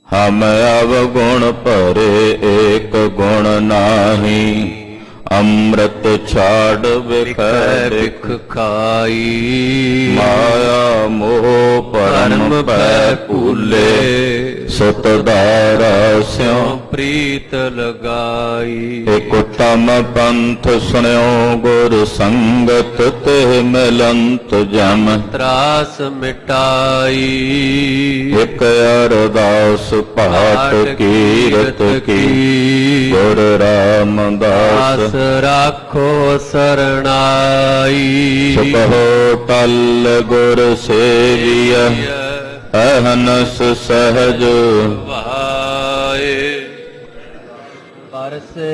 हम अवगुण परे एक गुण नाही, अमृत छाड़ बिखै बिख खाई। माया मोह परम पै भूले, सुत दारा स्यों प्रीत लगाई। एक उत्तम पंथ सुन्यो गुर संगत, तिह मिलंत जम त्रास मिटाई। एक अरदास पाठ कीरत की, गुर रामदास राखो सरणाई। सुकहो टल गुर सेविय, अहनस सहज भाए। परसै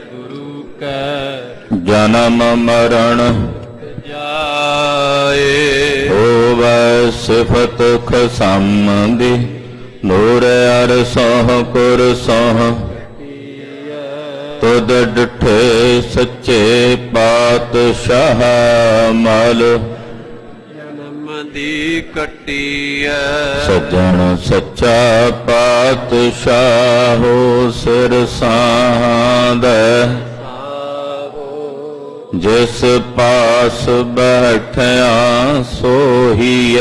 गुरु कै जन्म मरण जाए। होवै सिफत खसमदी, नूर अर सोह कुर सोह। तुद डिठे सच्चे पातशाह, मल जन्म दी कटिया। सजन सच्चा पातशाहो, सिर सांदे जिस पास बैठिया सोहीय,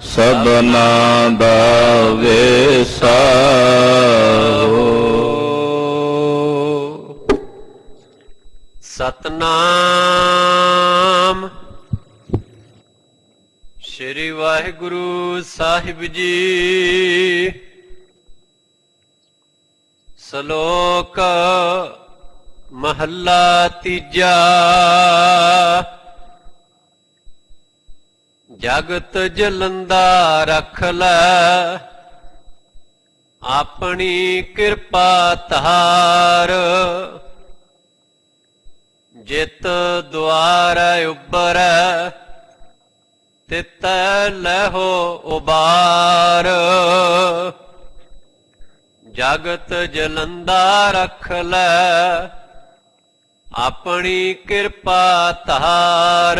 सबना दा वेसाहो। सतनाम श्री वाहिगुरु साहिब जी। श्लोक महला तीजा। जगत जलंदा रख लै, अपनी कृपा धार। जित द्वार उबर, तित लहो उबार। जगत जलंदा रख लै, अपनी कृपा धार।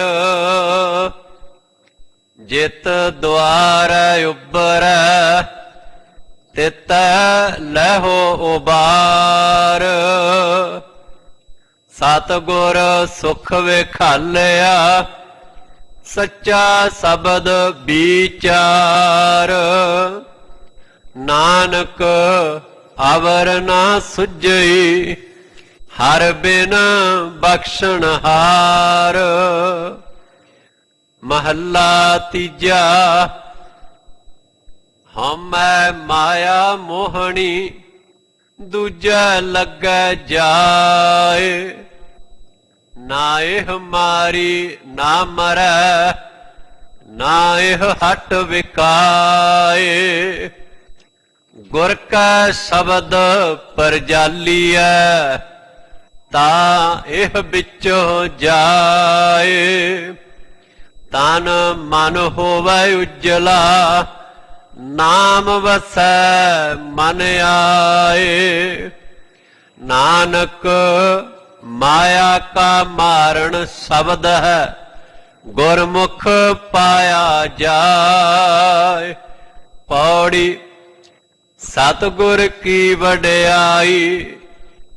जित द्वार उबर, तित लहो उबार। सतगुर सुख विखालिया, सच्चा शब्द विचार। नानक अवर ना सुझई, हर बिन बख्शण हार। महला तीजा। हमै माया मोहनी, दूजा लगे जाए। ना एह मारी ना मरै, ना एह हट विकाए। गुर का शब्द परजालीऐ, ता एह बिचो जाए। तन मन होवै उजला, नाम वसै मन आए। नानक माया का मारण शब्द है, गुरमुख पाया जाए। पौड़ी सतगुर की वड्याई,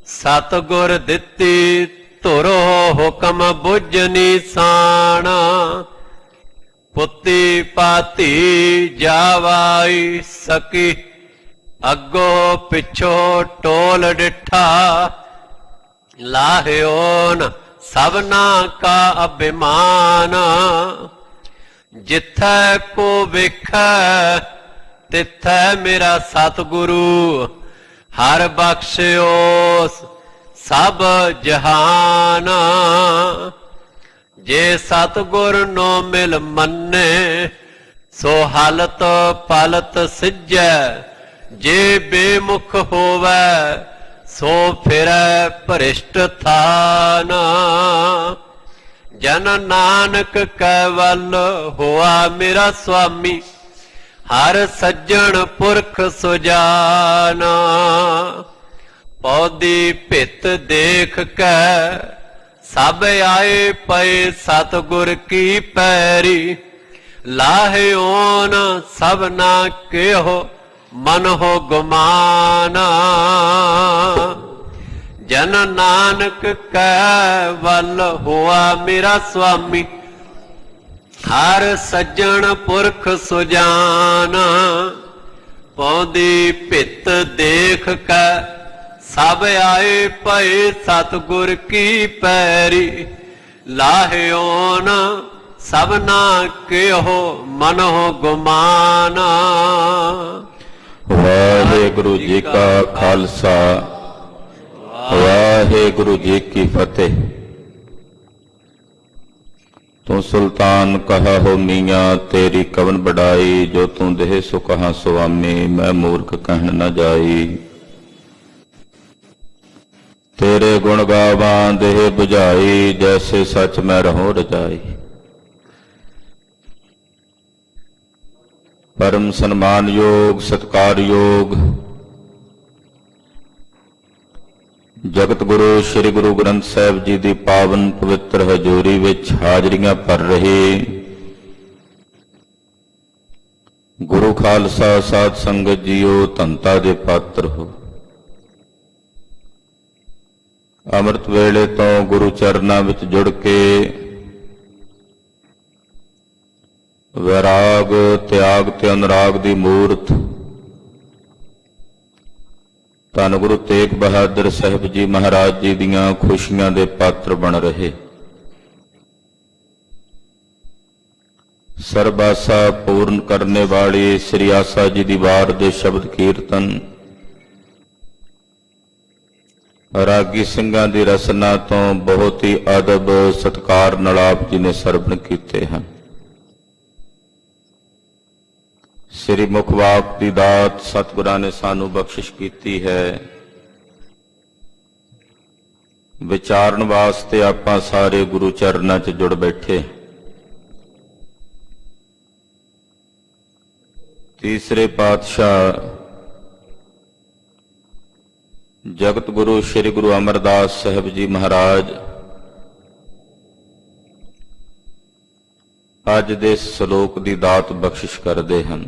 सतगुर दिती धुरो हुक्म बुझ निशान। पुती पाती जावाई सकी, अगो पिछो टोल डिठा। लाहियो न सबना का अभिमान, जिथै को विखै तिथै मेरा सतगुरु। हर बख्शियो सब जहान, जे सतगुर नो मिल मन्ने, सो हालत पालत सिजै। जे बेमुख होवै, सो फिरै भ्रिष्ट थान। जन नानक कैवल होआ मेरा स्वामी, हर सज्जन पुरख सुजाना। पौधी भित देख कै सब आए पए सतगुर की पैरी। लाहे ओन सबना केहो मन हो गुमाना। जन नानक कै वल हुआ मेरा स्वामी, हर सज्जन पुरख सुजाना। पौधी पित देख कै सब आए पए, सतगुर की पैरी लाहियो न सबना के हो मन हो गुमाना। वाहेगुरु जी का खालसा, वाहेगुरु जी की फतेह। तू सुल्तान कहा हो मियाँ, तेरी कवन बढ़ाई, जो तू देह सो कहा स्वामी, मैं मूर्ख कहन न जाई। तेरे गुण गावा देह बुझाई, जैसे सच मैं रहूं रजाई। परम सन्मान योग सत्कार योग जगत गुरु श्री गुरु ग्रंथ साहिब जी की पावन पवित्र हजूरी विच हाजरियां भर रहे गुरु खालसा साध संगत जीओ, धनता दे पात्र हो। अमृत वेले तो गुरु चरनां विच जुड़ के वैराग त्याग ते अनुराग दी मूर्त धन गुरु तेग बहादुर साहिब जी महाराज जी दियां खुशियां दे पात्र बन रहे। सर्बासा पूर्ण करने वाली श्री आसा जी दी वार दे शब्द कीर्तन रागी ਸਿੰਘਾਂ ਦੀ रसना तो बहुत ही अदब सत्कार नाल आप जी ने सरवण कीते हैं। श्री मुखवाक की दात सतगुरां ने सानू बख्शिश की है। विचारण वास्ते आपां सारे गुरु चरनां च जुड़ बैठे। तीसरे पातशाह जगत गुरु श्री गुरु अमरदास साहिब जी महाराज अज दे सलोक दी दात बख्शिश करते हैं।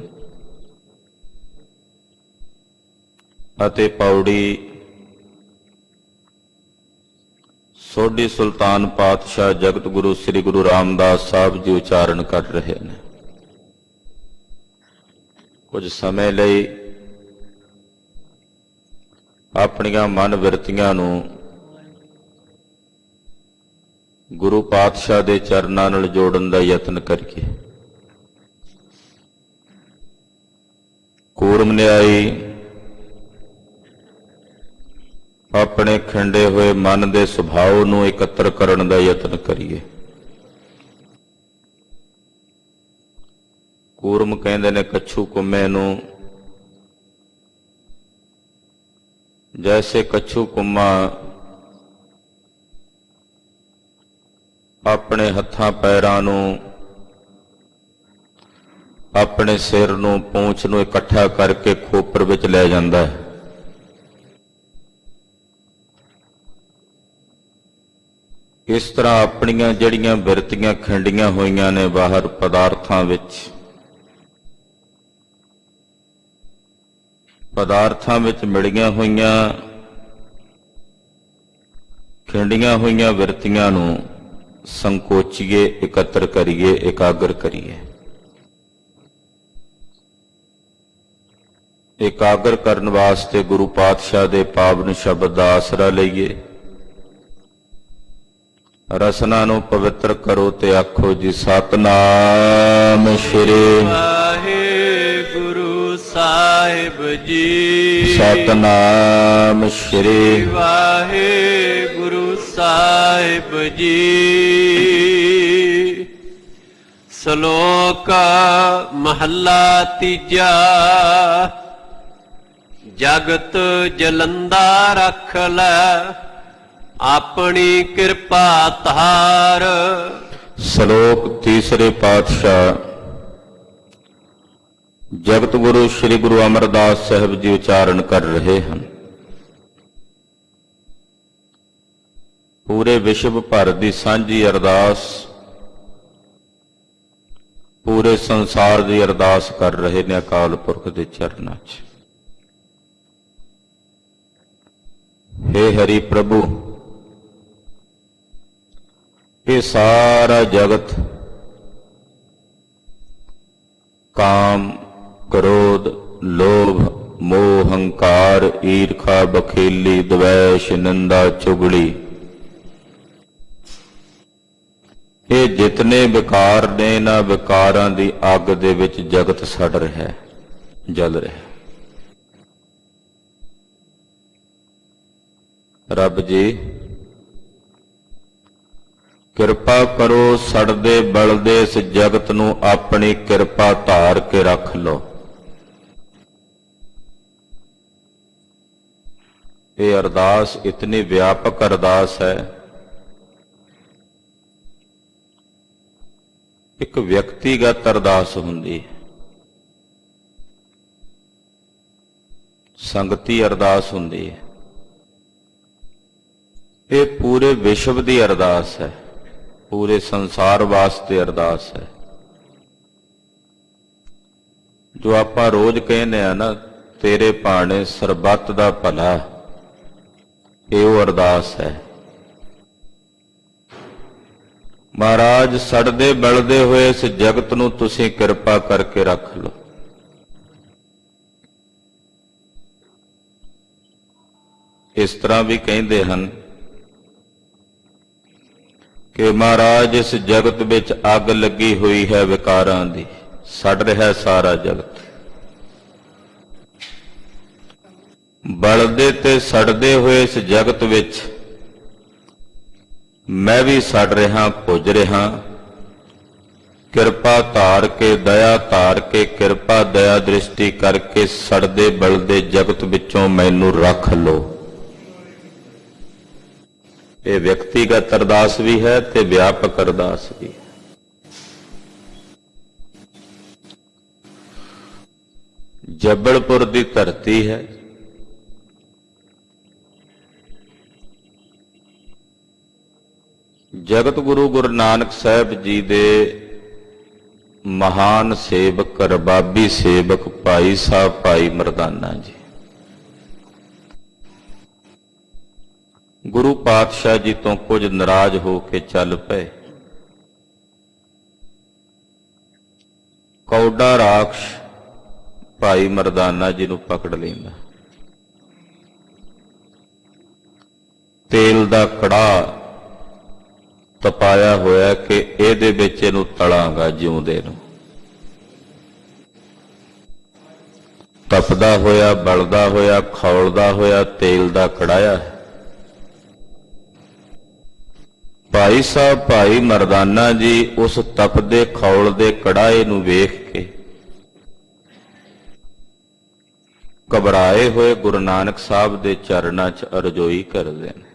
ਅਤੇ ਪੌੜੀ ਸੋਢੀ ਸੁਲਤਾਨ ਪਾਤਸ਼ਾਹ ਜਗਤ ਗੁਰੂ ਸ੍ਰੀ ਗੁਰੂ ਰਾਮਦਾਸ ਸਾਹਿਬ ਜੀ ਉਚਾਰਨ ਕਰ ਰਹੇ ਨੇ। ਕੁਝ ਸਮੇਂ ਲਈ ਆਪਣੀਆਂ ਮਨ ਬਿਰਤੀਆਂ ਨੂੰ ਗੁਰੂ ਪਾਤਸ਼ਾਹ ਦੇ ਚਰਨਾਂ ਨਾਲ ਜੋੜਨ ਦਾ ਯਤਨ ਕਰੀਏ। ਕੂਰਮ ਨਿਆਈ अपने खिंडे हुए मन के सुभाव नूं एकत्र करन दा यतन करिए। कूरम कहंदे ने कच्छू कुम्मे नूं, जैसे कच्छू कुम्मा अपने हत्थां पैरां नूं अपने सिर नूं पूंछ नूं इकट्ठा करके खोपर विच लै जांदा है, इस तरह अपनियां जड़ियां बिरतियां खिंडियां होईयां ने बाहर पदार्थां विच मिलियां होईयां खिंडियां होईयां बिरतियां नूं संकोचीए, एकत्र करिए, एकाग्र करिए। एकाग्र करन वास्ते गुरु पातशाह दे पावन शब्द दा आसरा लईए। रसना नूं पवित्र करो ते आखो जी सतनाम श्री वाहेगुरु साहिब जी। सतनाम श्री वाहेगुरु साहिब जी। श्लोक महला तीजा। जगत जलंदा रख लै अपनी कृपा धार। श्लोक तीसरे पातशाह जगत गुरु श्री गुरु अमरदास साहिब जी उच्चारण कर रहे हैं। पूरे विश्व भर की सांझी अरदास, पूरे संसार की अरदास कर रहे ने अकाल पुरख के चरनां च। हे हरि प्रभु, ये सारा जगत काम, क्रोध, लोभ, मोह, हंकार, ईर्खा, बखेली, द्वेष, निंदा, चुगली, ये जितने विकार ने, इन्हां विकारां दी अग दे विच जगत सड़ रहा है, जल रहा है। रब जी किरपा करो, सड़दे बलदे इस जगत नूं अपनी किरपा धार के रख लो। ये अरदास इतनी व्यापक अरदास है, एक व्यक्तिगत अरदास हुंदी है, संगती अरदास हुंदी है। ये पूरे विश्व की अरदास है, पूरे संसार वास्ते अरदास है। जो आपां रोज कहने आ ना, तेरे भाणे सरबत दा भला, ये वो अरदास है। महाराज सड़दे बलदे हुए इस जगत नूं तुसीं किरपा करके रख लो। इस तरह भी कहते हैं कि महाराज इस जगत विच अग लगी हुई है विकारां दी, सड़ रहा है सारा जगत। बलदे ते सड़दे हुए इस जगत विच मैं भी सड़ रहा, भुज रहा। किरपा धार के, दया धार के, किरपा दया दृष्टि करके सड़दे बलदे जगत विचों मैनू रख लो। ये व्यक्तिगत अरदास भी है ते व्यापक अरदास भी है। जबलपुर की धरती है, जगत गुरु गुरु नानक साहब जी दे महान सेवक, रबाबी सेवक भाई साहब भाई मरदाना जी गुरु पातशाह जी तो कुछ नाराज हो के चल पे। कौडा राक्ष भाई मरदाना जी नूं पकड़ लेंदा, तेल दा कड़ा तपाया होया कि इहदे विच इहनूं तलांगा जिउंदे नूं। तपदा होया, बलदा होया, खौलदा होया, तेल दा कड़ाया। भाई साहब भाई मरदाना जी उस तपदे खौलदे कड़ाए नूं वेख के घबराए हुए गुरु नानक साहब दे चरणां च अरजोई करदे ने,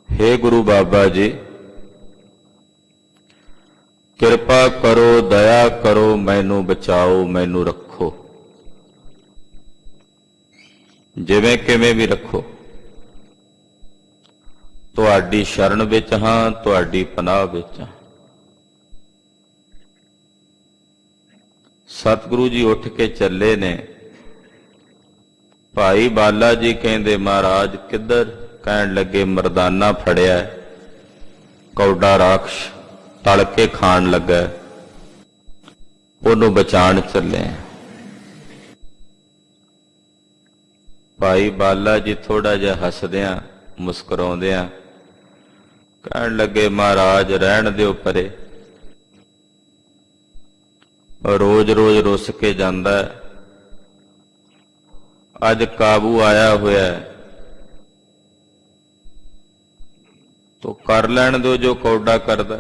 हे गुरु बाबा जी किरपा करो, दया करो, मैनू बचाओ, मैनू रखो, जिवें किवें भी रखो। तुहाडी शरण विच हां, तुहाडी पनाह विच हां। सतगुरु जी उठ के चले ने। भाई बाला जी कहंदे महाराज किधर? कहण लगे मरदाना फड़िया, कौडा राक्ष तल के खाण लगा, उहनूं बचाण चले। भाई बाला जी थोड़ा जिहा हसदियां मुस्कुराउंदियां कहण लगे महाराज रहण दिओ परे, रोज रोज रुस के जांदा, अज काबू आया होया तो कर लैण दो जो कौडा करदा।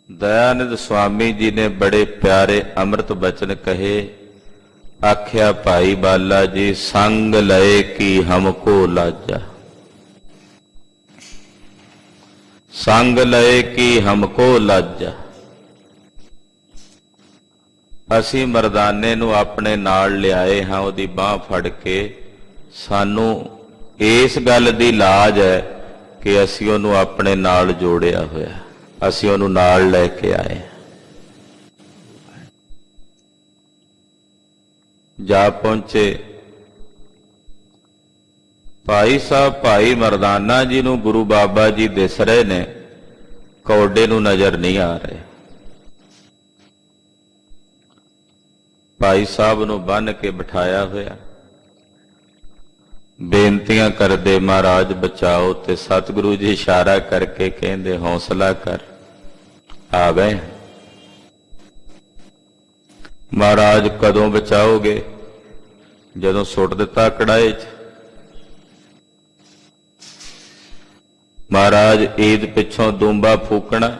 दयानंद स्वामी जी ने बड़े प्यारे अमृत बचन कहे। आख्या भाई बाला जी संग लए की हमको लाजा, संग लए की हमको लाजा। असी मरदाने नूं अपने नाल लियाए हां, उहदी बांह फड़ के। सानू इस गल दी लाज है कि असी उहनूं अपने नाल जोड़िया होया, असी उहनूं नाल लैके आए। ਜਾ ਪਹੁੰਚੇ। ਭਾਈ ਸਾਹਿਬ ਭਾਈ ਮਰਦਾਨਾ ਜੀ ਨੂੰ ਗੁਰੂ ਬਾਬਾ ਜੀ ਦਿਸ ਰਹੇ ਨੇ, ਕੌਡੇ ਨੂੰ ਨਜ਼ਰ ਨਹੀਂ ਆ ਰਹੇ। ਭਾਈ ਸਾਹਿਬ ਨੂੰ ਬੰਨ੍ਹ ਕੇ ਬਿਠਾਇਆ ਹੋਇਆ, ਬੇਨਤੀਆਂ ਕਰਦੇ ਮਹਾਰਾਜ ਬਚਾਓ, ਤੇ ਸਤਿਗੁਰੂ ਜੀ ਇਸ਼ਾਰਾ ਕਰਕੇ ਕਹਿੰਦੇ ਹੌਸਲਾ ਕਰ, ਆ ਗਏ। ਮਹਾਰਾਜ ਕਦੋਂ ਬਚਾਓਗੇ? ਜਦੋਂ ਸੁੱਟ ਦਿੱਤਾ ਕੜਾਏ 'ਚ। ਮਹਾਰਾਜ ਈਦ ਪਿੱਛੋਂ ਦੂੰਬਾ ਫੂਕਣਾ,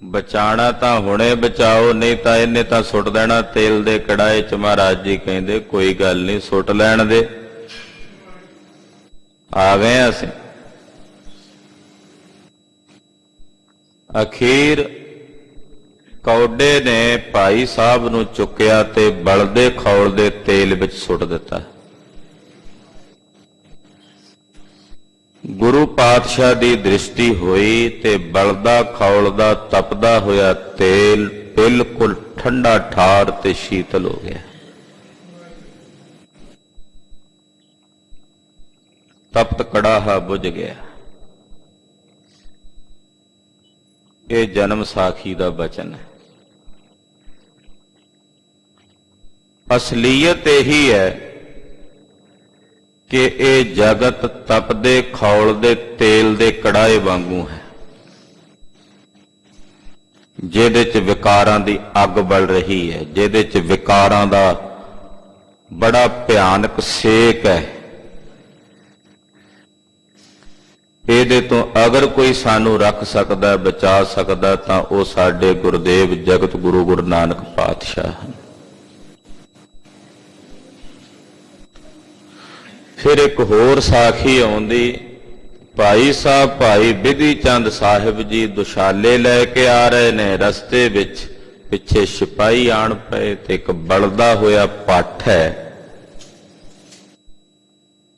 ਬਚਾਣਾ ਤਾਂ ਹੁਣੇ ਬਚਾਓ, ਨਹੀਂ ਤਾਂ ਇਹਨੇ ਤਾਂ ਸੁੱਟ ਦੇਣਾ ਤੇਲ ਦੇ ਕੜਾਏ 'ਚ। ਮਹਾਰਾਜ ਜੀ ਕਹਿੰਦੇ ਕੋਈ ਗੱਲ ਨਹੀਂ, ਸੁੱਟ ਲੈਣ ਦੇ, ਆ ਗਏ ਅਸੀਂ। ਅਖੀਰ ਕੌਡੇ ਨੇ ਭਾਈ ਸਾਹਿਬ ਨੂੰ ਚੁੱਕਿਆ ਤੇ ਬਲਦੇ ਖੌਲਦੇ ਤੇਲ ਵਿੱਚ ਸੁੱਟ ਦਿੱਤਾ। ਗੁਰੂ ਪਾਤਸ਼ਾਹ ਦੀ ਦ੍ਰਿਸ਼ਟੀ ਹੋਈ ਤੇ ਬਲਦਾ ਖੌਲਦਾ ਤਪਦਾ ਹੋਇਆ ਤੇਲ ਬਿਲਕੁਲ ਠੰਡਾ ਠਾਰ ਤੇ ਸ਼ੀਤਲ ਹੋ ਗਿਆ। ਤਪਤ ਕੜਾਹਾ ਬੁਝ ਗਿਆ। ਇਹ ਜਨਮ ਸਾਖੀ ਦਾ ਬਚਨ ਹੈ। ਅਸਲੀਅਤ ਇਹੀ ਹੈ ਕਿ ਇਹ ਜਗਤ ਤਪਦੇ ਖੌਲਦੇ ਤੇਲ ਦੇ ਕੜਾਏ ਵਾਂਗੂ ਹੈ, ਜਿਹਦੇ 'ਚ ਵਿਕਾਰਾਂ ਦੀ ਅੱਗ ਬਲ ਰਹੀ ਹੈ, ਜਿਹਦੇ 'ਚ ਵਿਕਾਰਾਂ ਦਾ ਬੜਾ ਭਿਆਨਕ ਸੇਕ ਹੈ। ਇਹਦੇ ਤੋਂ ਅਗਰ ਕੋਈ ਸਾਨੂੰ ਰੱਖ ਸਕਦਾ, ਬਚਾ ਸਕਦਾ, ਤਾਂ ਉਹ ਸਾਡੇ ਗੁਰਦੇਵ ਜਗਤ ਗੁਰੂ ਗੁਰੂ ਨਾਨਕ ਪਾਤਸ਼ਾਹ ਹਨ। ਫਿਰ ਇੱਕ ਹੋਰ ਸਾਖੀ ਆਉਂਦੀ। ਭਾਈ ਸਾਹਿਬ ਭਾਈ ਬਿਧੀ ਚੰਦ ਸਾਹਿਬ ਜੀ ਦੁਸ਼ਾਲੇ ਲੈ ਕੇ ਆ ਰਹੇ ਨੇ, ਰਸਤੇ ਵਿੱਚ ਪਿੱਛੇ ਸਿਪਾਹੀ ਆਣ ਪਏ ਤੇ ਇੱਕ ਬਲਦਾ ਹੋਇਆ ਭੱਠ ਹੈ।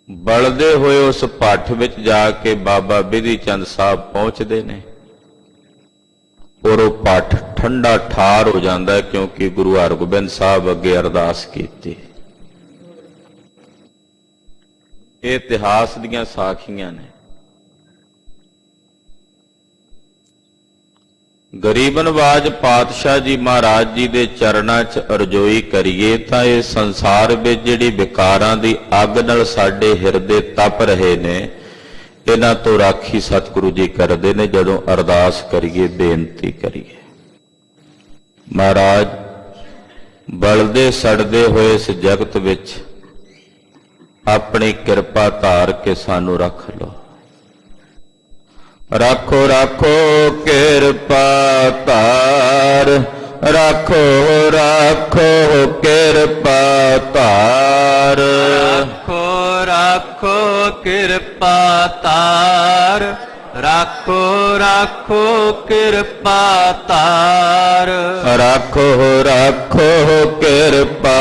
ਬਲਦੇ ਹੋਏ ਉਸ ਭੱਠ ਵਿੱਚ ਜਾ ਕੇ ਬਾਬਾ ਬਿਧੀ ਚੰਦ ਸਾਹਿਬ ਪਹੁੰਚਦੇ ਨੇ, ਔਰ ਉਹ ਭੱਠ ਠੰਡਾ ਠਾਰ ਹੋ ਜਾਂਦਾ, ਕਿਉਂਕਿ ਗੁਰੂ ਹਰਗੋਬਿੰਦ ਸਾਹਿਬ ਅੱਗੇ ਅਰਦਾਸ ਕੀਤੀ। ਇਹ ਇਤਿਹਾਸ ਦੀਆਂ ਸਾਖੀਆਂ ਨੇ। ਗਰੀਬ ਨਵਾਜ ਪਾਤਸ਼ਾਹ ਜੀ ਮਹਾਰਾਜ ਜੀ ਦੇ ਚਰਨਾਂ 'ਚ ਅਰਜ਼ੋਈ ਕਰੀਏ ਤਾਂ ਇਹ ਸੰਸਾਰ ਵਿੱਚ ਜਿਹੜੀ ਵਿਕਾਰਾਂ ਦੀ ਅੱਗ ਨਾਲ ਸਾਡੇ ਹਿਰਦੇ ਤਪ ਰਹੇ ਨੇ, ਇਹਨਾਂ ਤੋਂ ਰਾਖੀ ਸਤਿਗੁਰੂ ਜੀ ਕਰਦੇ ਨੇ। ਜਦੋਂ ਅਰਦਾਸ ਕਰੀਏ, ਬੇਨਤੀ ਕਰੀਏ, ਮਹਾਰਾਜ ਬਲਦੇ ਸੜਦੇ ਹੋਏ ਇਸ ਜਗਤ ਵਿੱਚ ਆਪਣੀ ਕਿਰਪਾ ਧਾਰ ਕੇ ਸਾਨੂੰ ਰੱਖ ਲਓ। ਰੱਖੋ ਰੱਖੋ ਕਿਰਪਾ ਧਾਰ, ਰੱਖੋ ਰੱਖੋ ਕਿਰਪਾ ਧਾਰ, ਰੱਖੋ ਰੱਖੋ ਕਿਰਪਾ ਧਾਰ, ਰੱਖੋ ਰੱਖੋ ਕਿਰਪਾ ਧਾਰ, ਰੱਖੋ ਰੱਖੋ ਕਿਰਪਾ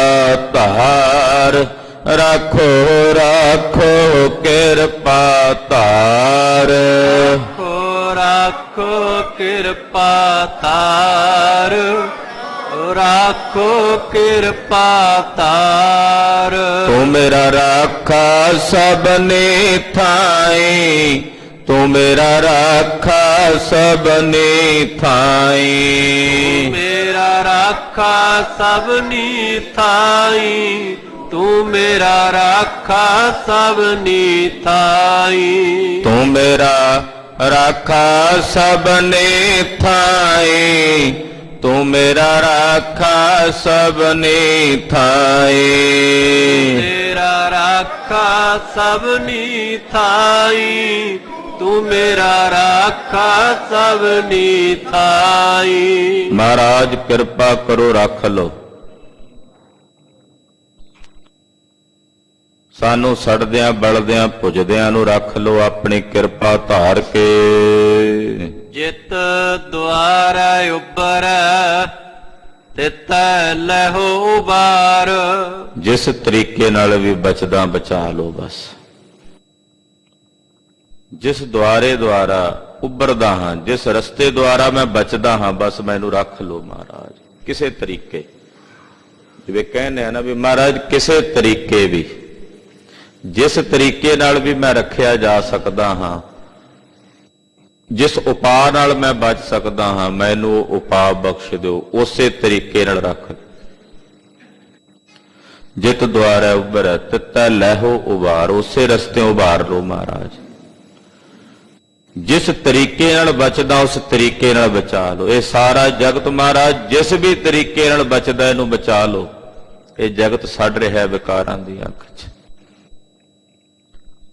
ਧਾਰ, ਰੱਖੋ ਰੱਖੋ ਕਿਰਪਾ ਧਾਰ, ਰੱਖੋ ਰੱਖੋ ਕਿਰਪਾ ਧਾਰ, ਰੱਖੋ ਕਿਰਪਾ ਧਾਰ। ਤੂੰ ਮੇਰਾ ਰਾਖਾ ਸਭਨੀ ਥਾਈ, ਤੂੰ ਮੇਰਾ ਰਾਖਾ ਸਭਨੀ ਥਾਈ, ਮੇਰਾ ਰਾਖਾ ਸਭਨੀ ਥਾਈ, ਤੂੰ ਮੇਰਾ ਰਾਖਾ ਸਭਨੀ ਥਾਈ, ਤੂੰ ਮੇਰਾ ਰਾਖਾ ਸਭਨੀ ਥਾਈ, ਤੂੰ ਮੇਰਾ ਰਾਖਾ ਸਭਨੀ ਥਾਈ, ਮੇਰਾ ਰਾਖਾ ਸਭਨੀ ਥਾਈ, ਤੂੰ ਮੇਰਾ ਰਾਖਾ ਸਭਨੀ ਥਾਈ। ਮਹਾਰਾਜ ਕਿਰਪਾ ਕਰੋ, ਰੱਖ ਲਓ ਸਾਨੂੰ, ਸੜਦਿਆਂ ਬਲਦਿਆਂ ਭੁਜਦਿਆਂ ਨੂੰ ਰੱਖ ਲਓ ਆਪਣੀ ਕਿਰਪਾ ਧਾਰ ਕੇ। ਜਿਤ ਦੁਆਰਾ ਉਬਰੈ ਤਿਤੈ ਲਹੋ ਉਬਾਰ, ਜਿਸ ਤਰੀਕੇ ਨਾਲ ਵੀ ਬਚਦਾ ਬਚਾ ਲਓ ਬਸ। ਜਿਸ ਦੁਆਰੇ ਦੁਆਰਾ ਉੱਭਰਦਾ ਹਾਂ, ਜਿਸ ਰਸਤੇ ਦੁਆਰਾ ਮੈਂ ਬਚਦਾ ਹਾਂ, ਬਸ ਮੈਨੂੰ ਰੱਖ ਲਓ ਮਹਾਰਾਜ। ਕਿਸੇ ਤਰੀਕੇ, ਜਿਵੇਂ ਕਹਿੰਦੇ ਆ ਨਾ ਵੀ ਮਹਾਰਾਜ ਕਿਸੇ ਤਰੀਕੇ ਵੀ, ਜਿਸ ਤਰੀਕੇ ਨਾਲ ਵੀ ਮੈਂ ਰੱਖਿਆ ਜਾ ਸਕਦਾ ਹਾਂ, ਜਿਸ ਉਪਾਅ ਨਾਲ ਮੈਂ ਬਚ ਸਕਦਾ ਹਾਂ, ਮੈਨੂੰ ਉਹ ਉਪਾਅ ਬਖਸ਼ ਦਿਓ, ਉਸੇ ਤਰੀਕੇ ਨਾਲ ਰੱਖ। ਜਿਤ ਦੁਆਰਾ ਉਭਰੈ ਤਿਤੈ ਲੈਹੋ ਉਬਾਰ, ਉਸੇ ਰਸਤੇ ਉਭਾਰ ਲੋ ਮਹਾਰਾਜ। ਜਿਸ ਤਰੀਕੇ ਨਾਲ ਬਚਦਾ ਉਸ ਤਰੀਕੇ ਨਾਲ ਬਚਾ ਲਓ। ਇਹ ਸਾਰਾ ਜਗਤ ਮਹਾਰਾਜ ਜਿਸ ਵੀ ਤਰੀਕੇ ਨਾਲ ਬਚਦਾ ਇਹਨੂੰ ਬਚਾ ਲਓ। ਇਹ ਜਗਤ ਸੜ ਰਿਹਾ ਵਿਕਾਰਾਂ ਦੀ ਅੱਖ 'ਚ।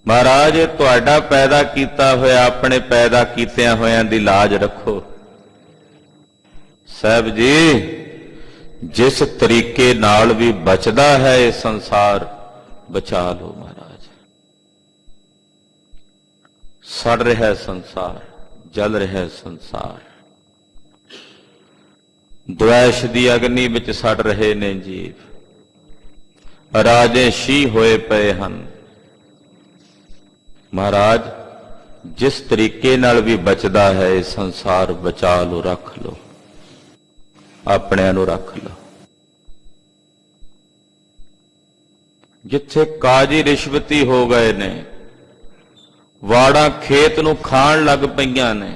ਮਹਾਰਾਜ ਇਹ ਤੁਹਾਡਾ ਪੈਦਾ ਕੀਤਾ ਹੋਇਆ, ਆਪਣੇ ਪੈਦਾ ਕੀਤਿਆਂ ਹੋਇਆਂ ਦੀ ਲਾਜ ਰੱਖੋ। ਸਾਹਿਬ ਜੀ ਜਿਸ ਤਰੀਕੇ ਨਾਲ ਵੀ ਬਚਦਾ ਹੈ ਇਹ ਸੰਸਾਰ, ਬਚਾ ਲਓ ਮਹਾਰਾਜ। ਸੜ ਰਿਹਾ ਸੰਸਾਰ, ਜਲ ਰਿਹਾ ਸੰਸਾਰ, ਦੁਆਸ਼ ਦੀ ਅਗਨੀ ਵਿੱਚ ਸੜ ਰਹੇ ਨੇ ਜੀਵ, ਰਾਜੇ ਸ਼ੀ ਹੋਏ ਪਏ ਹਨ। ਮਹਾਰਾਜ ਜਿਸ ਤਰੀਕੇ ਨਾਲ ਵੀ ਬਚਦਾ ਹੈ ਇਹ ਸੰਸਾਰ, ਬਚਾ ਲਓ, ਰੱਖ ਲਓ, ਆਪਣਿਆਂ ਨੂੰ ਰੱਖ ਲਓ। ਜਿੱਥੇ ਕਾਜੀ ਰਿਸ਼ਵਤੀ ਹੋ ਗਏ ਨੇ, ਵਾੜਾਂ ਖੇਤ ਨੂੰ ਖਾਣ ਲੱਗ ਪਈਆਂ ਨੇ,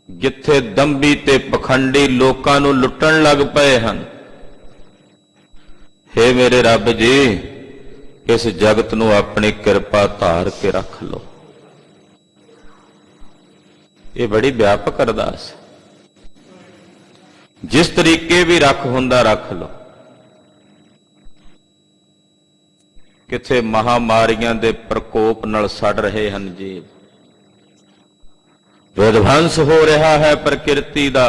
ਜਿੱਥੇ ਦੰਭੀ ਤੇ ਪਖੰਡੀ ਲੋਕਾਂ ਨੂੰ ਲੁੱਟਣ ਲੱਗ ਪਏ ਹਨ, ਹੇ ਮੇਰੇ ਰੱਬ ਜੀ ਇਸ ਜਗਤ ਨੂੰ ਆਪਣੀ ਕਿਰਪਾ ਧਾਰ ਕੇ ਰੱਖ ਲਓ। ਇਹ ਬੜੀ ਵਿਆਪਕ ਅਰਦਾਸ। ਜਿਸ ਤਰੀਕੇ ਵੀ ਰੱਖ ਹੁੰਦਾ ਰੱਖ ਲਓ। ਕਿਥੇ ਮਹਾਮਾਰੀਆਂ ਦੇ ਪ੍ਰਕੋਪ ਨਾਲ ਸੜ ਰਹੇ ਹਨ ਜੀਵ, ਵਿਧਵੰਸ ਹੋ ਰਿਹਾ ਹੈ ਪ੍ਰਕਿਰਤੀ ਦਾ।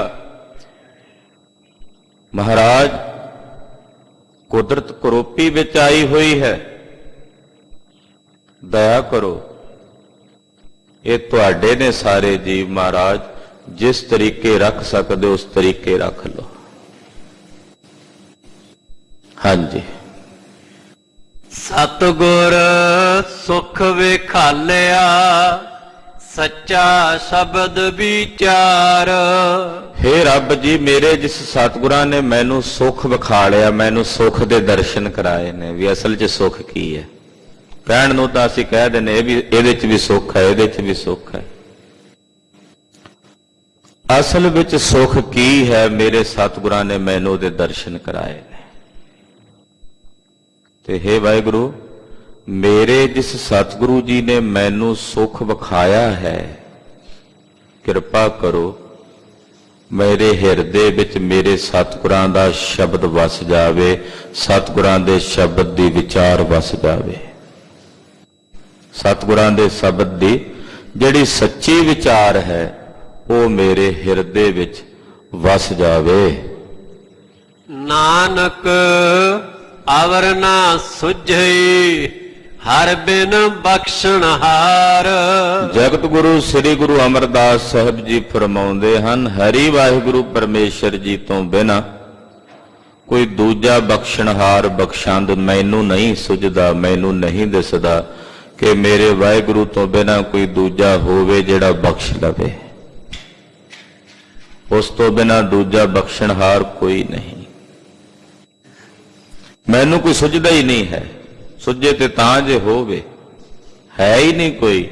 ਮਹਾਰਾਜ ਕੁਦਰਤ ਕਰੋਪੀ ਵਿੱਚ ਆਈ ਹੋਈ ਹੈ, ਦਇਆ ਕਰੋ। ਇਹ ਤੁਹਾਡੇ ਨੇ ਸਾਰੇ ਜੀਵ ਮਹਾਰਾਜ, ਜਿਸ ਤਰੀਕੇ ਰੱਖ ਸਕਦੇ ਉਸ ਤਰੀਕੇ ਰੱਖ ਲਓ। ਹਾਂਜੀ। ਸਤਿਗੁਰ ਸੁਖ ਵਿਖਾਲਿਆ, ਸੱਚਾ ਸ਼ਬਦ ਵਿਚਾਰ। ਹੇ ਰੱਬ ਜੀ ਮੇਰੇ ਜਿਸ ਸਤਿਗੁਰਾਂ ਨੇ ਮੈਨੂੰ ਸੁਖ ਵਿਖਾਲਿਆ, ਮੈਨੂੰ ਸੁਖ ਦੇ ਦਰਸ਼ਨ ਕਰਾਏ ਨੇ, ਵੀ ਅਸਲ 'ਚ ਸੁਖ ਕੀ ਹੈ। ਕਹਿਣ ਨੂੰ ਤਾਂ ਅਸੀਂ ਕਹਿ ਦਿੰਦੇ ਵੀ ਇਹਦੇ 'ਚ ਵੀ ਸੁੱਖ ਹੈ, ਇਹਦੇ 'ਚ ਵੀ ਸੁੱਖ ਹੈ। ਅਸਲ ਵਿੱਚ ਸੁੱਖ ਕੀ ਹੈ, ਮੇਰੇ ਸਤਿਗੁਰਾਂ ਨੇ ਮੈਨੂੰ ਉਹਦੇ ਦਰਸ਼ਨ ਕਰਾਏ ਨੇ। ਤੇ ਹੇ ਵਾਹਿਗੁਰੂ ਮੇਰੇ ਜਿਸ ਸਤਿਗੁਰੂ ਜੀ ਨੇ ਮੈਨੂੰ ਸੁੱਖ ਵਿਖਾਇਆ ਹੈ, ਕਿਰਪਾ ਕਰੋ ਮੇਰੇ ਹਿਰਦੇ ਵਿੱਚ ਮੇਰੇ ਸਤਿਗੁਰਾਂ ਦਾ ਸ਼ਬਦ ਵਸ ਜਾਵੇ, ਸਤਿਗੁਰਾਂ ਦੇ ਸ਼ਬਦ ਦੀ ਵਿਚਾਰ ਵਸ ਜਾਵੇ। ਸਤਿਗੁਰਾਂ ਦੇ ਸ਼ਬਦ ਦੀ ਜਿਹੜੀ ਸੱਚੀ ਵਿਚਾਰ ਹੈ ਉਹ ਮੇਰੇ ਹਿਰਦੇ ਵਿੱਚ ਵਸ ਜਾਵੇ। ਨਾਨਕ ਅਵਰ ਨਾ ਸੁਝਈ, ਹਰ ਬਿਨ ਬਖਸ਼ਣਹਾਰ। ਜਗਤ ਗੁਰੂ ਸ੍ਰੀ ਗੁਰੂ ਅਮਰਦਾਸ ਸਾਹਿਬ ਜੀ ਫਰਮਾਉਂਦੇ ਹਨ, ਹਰੀ ਵਾਹਿਗੁਰੂ ਪਰਮੇਸ਼ਰ ਜੀ ਤੋਂ ਬਿਨਾਂ ਕੋਈ ਦੂਜਾ ਬਖਸ਼ਣਹਾਰ ਬਖਸ਼ੰਦ ਮੈਨੂੰ ਨਹੀਂ ਸੁਝਦਾ, ਮੈਨੂੰ ਨਹੀਂ ਦਿਸਦਾ ਕਿ ਮੇਰੇ ਵਾਹਿਗੁਰੂ ਤੋਂ ਬਿਨਾਂ ਕੋਈ ਦੂਜਾ ਹੋਵੇ ਜਿਹੜਾ ਬਖਸ਼ ਲਵੇ। ਉਸ ਤੋਂ ਬਿਨਾਂ ਦੂਜਾ ਬਖਸ਼ਣਹਾਰ ਕੋਈ ਨਹੀਂ। ਮੈਨੂੰ ਕੋਈ ਸੁਝਦਾ ਹੀ ਨਹੀਂ ਹੈ। ਸੁਝੇ ਤੇ ਤਾਂ ਜੇ ਹੋਵੇ, ਹੈ ਹੀ ਨਹੀਂ ਕੋਈ।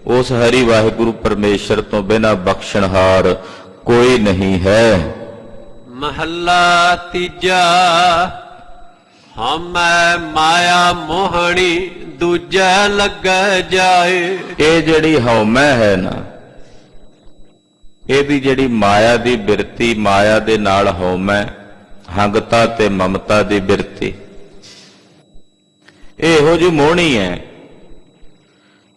ਉਸ ਹਰੀ ਵਾਹਿਗੁਰੂ ਪਰਮੇਸ਼ਰ ਤੋਂ ਬਿਨਾਂ ਬਖਸ਼ਣਹਾਰ ਕੋਈ ਨਹੀਂ ਹੈ। ਮਹੱਲਾ ਤੀਜਾ। ਹਮੈ ਮਾਇਆ ਮੋਹਣੀ, ਦੂਜੈ ਲੱਗੈ ਜਾਏ। ਇਹ ਜਿਹੜੀ ਹਉਮੈ ਹੈ ਨਾ, ਇਹਦੀ ਜਿਹੜੀ ਮਾਇਆ ਦੀ ਬਿਰਤੀ, ਮਾਇਆ ਦੇ ਨਾਲ ਹਉਮੈ, ਹੰਗਤਾ ਤੇ ਮਮਤਾ ਦੀ ਬਿਰਤੀ, ਇਹੋ ਜਿਹੀ ਮੋਹਣੀ ਹੈ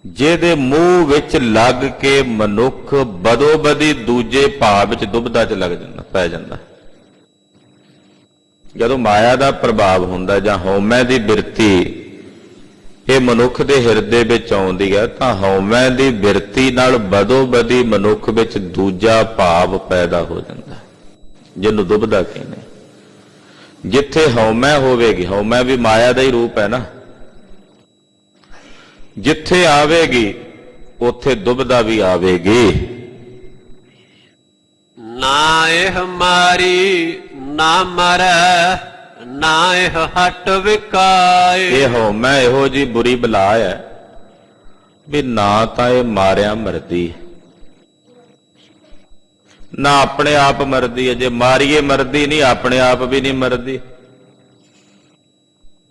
ਜਿਹਦੇ ਮੂੰਹ ਵਿੱਚ ਲੱਗ ਕੇ ਮਨੁੱਖ ਬਦੋ ਬਦੀ ਦੂਜੇ ਭਾਵ ਵਿੱਚ ਦੁਬਦਾ ਚ ਲੱਗ ਜਾਂਦਾ, ਪੈ ਜਾਂਦਾ। ਜਦੋਂ ਮਾਇਆ ਦਾ ਪ੍ਰਭਾਵ ਹੁੰਦਾ ਜਾਂ ਹਉਮੈ ਦੀ ਬਿਰਤੀ ਇਹ ਮਨੁੱਖ ਦੇ ਹਿਰਦੇ ਵਿੱਚ ਆਉਂਦੀ ਹੈ, ਤਾਂ ਹਉਮੈ ਦੀ ਬਿਰਤੀ ਨਾਲ ਬਦੋ ਬਦੀ ਮਨੁੱਖ ਵਿੱਚ ਦੂਜਾ ਭਾਵ ਪੈਦਾ ਹੋ ਜਾਂਦਾ, ਜਿਹਨੂੰ ਦੁਬਦਾ ਕਹਿੰਦੇ। ਜਿੱਥੇ ਹਉਮੈ ਹੋਵੇਗੀ, ਹਉਮੈ ਵੀ ਮਾਇਆ ਦਾ ਹੀ ਰੂਪ ਹੈ ਨਾ, ਜਿੱਥੇ ਆਵੇਗੀ ਉੱਥੇ ਦੁਬਦਾ ਵੀ ਆਵੇਗੀ। ਨਾ ਇਹ ਮਾਰੀ ਨਾ ਮਰੈ, ਨਾ ਇਹ ਹਟ ਵਿਕਾਏ। ਇਹ ਹਉਮੈ ਇਹੋ ਜੀ ਬੁਰੀ ਬਲਾ ਹੈ ਵੀ ਨਾ ਤਾਂ ਇਹ ਮਾਰਿਆ ਮਰਦੀ ਨਾ ਆਪਣੇ ਆਪ ਮਰਦੀ ਹੈ। ਜੇ ਮਾਰੀਏ ਮਰਦੀ ਨਹੀਂ, ਆਪਣੇ ਆਪ ਵੀ ਨਹੀਂ ਮਰਦੀ।